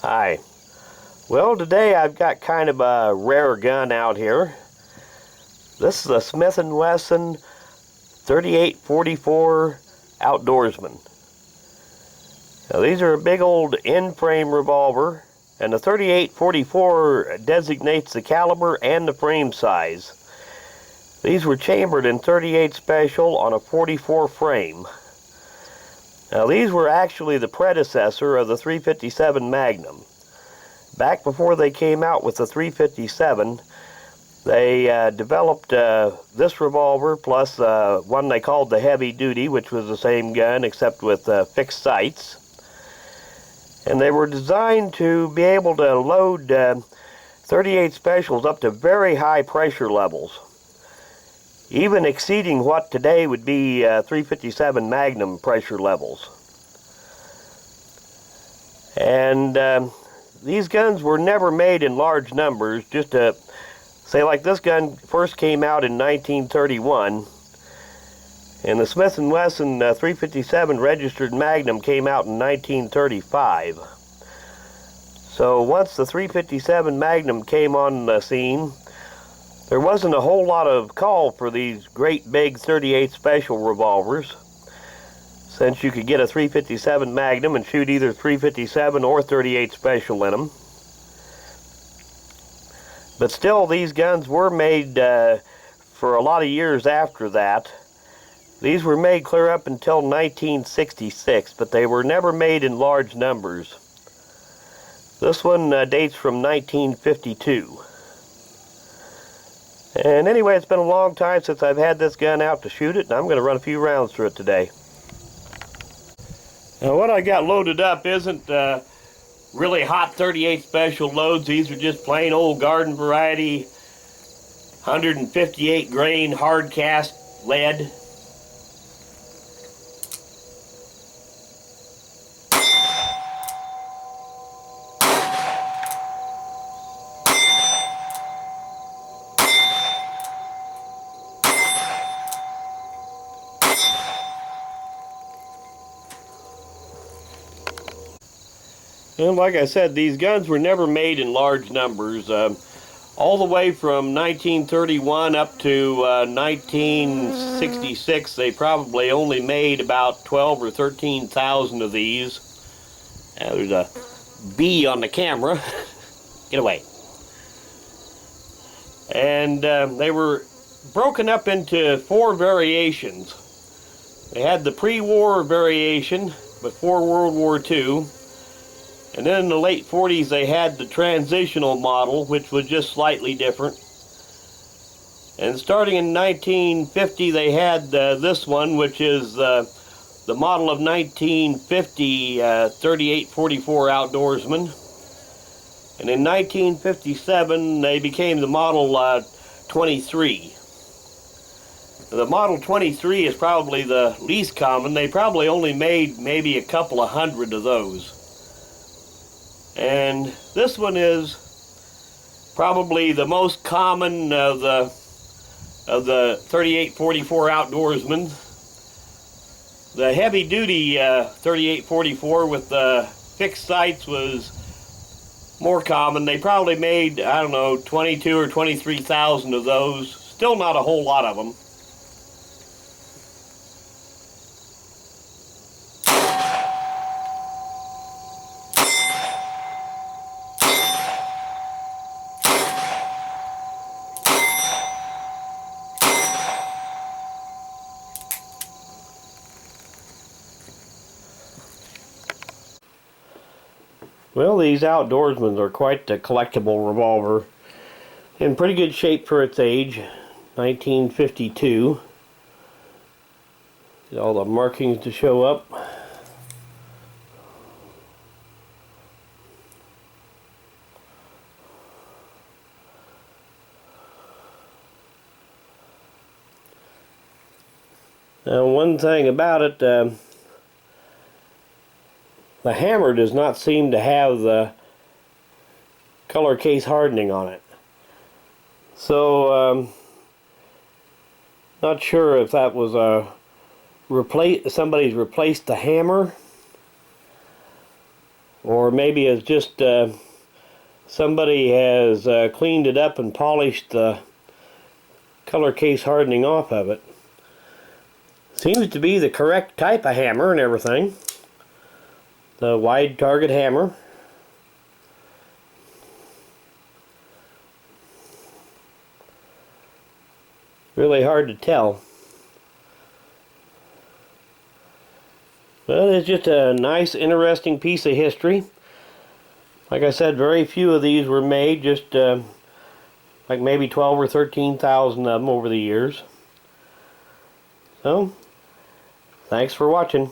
Hi. Well, today I've got kind of a rare gun out here. This is a Smith & Wesson 3844 Outdoorsman. Now, these are a big old in-frame revolver, and the 3844 designates the caliber and the frame size. These were chambered in 38 special on a 44 frame. Now, these were actually the predecessor of the 357 Magnum. Back before they came out with the 357, they developed this revolver plus one they called the heavy duty, which was the same gun except with fixed sights. And they were designed to be able to load 38 specials up to very high pressure levels, even exceeding what today would be 357 Magnum pressure levels. And these guns were never made in large numbers. Just to say, like, this gun first came out in 1931, and the Smith & Wesson 357 registered Magnum came out in 1935. So once the 357 Magnum came on the scene, there wasn't a whole lot of call for these great big 38 special revolvers, since you could get a 357 Magnum and shoot either 357 or 38 special in them. But still, these guns were made for a lot of years after that. These were made clear up until 1966, but they were never made in large numbers. This one dates from 1952. And anyway, it's been a long time since I've had this gun out to shoot it, and I'm going to run a few rounds through it today. Now, what I got loaded up isn't really hot 38 special loads. These are just plain old garden variety 158 grain hard cast lead. And like I said, these guns were never made in large numbers. All the way from 1931 up to 1966, they probably only made about 12 or 13,000 of these. There's a bee on the camera. Get away. And they were broken up into 4 variations. They had the pre-war variation before World War II. And then in the late 40s, they had the transitional model, which was just slightly different. And starting in 1950, they had this one, which is the model of 1950 3844 Outdoorsman. And in 1957, they became the Model 23. The Model 23 is probably the least common. They probably only made maybe a couple of hundred of those. And this one is probably the most common of the 3844 Outdoorsman. The heavy-duty 3844 with the fixed sights was more common. They probably made, I don't know, 22 or 23,000 of those. Still not a whole lot of them. Well, these Outdoorsmen are quite a collectible revolver. In pretty good shape for its age, 1952. Get all the markings to show up. Now, one thing about it, the hammer does not seem to have the color case hardening on it. So, not sure if that was somebody's replaced the hammer, or maybe it's just somebody has cleaned it up and polished the color case hardening off of it. Seems to be the correct type of hammer and everything. The wide target hammer. Really hard to tell. But it's just a nice, interesting piece of history. Like I said, very few of these were made, just like maybe 12 or 13,000 of them over the years. So, thanks for watching.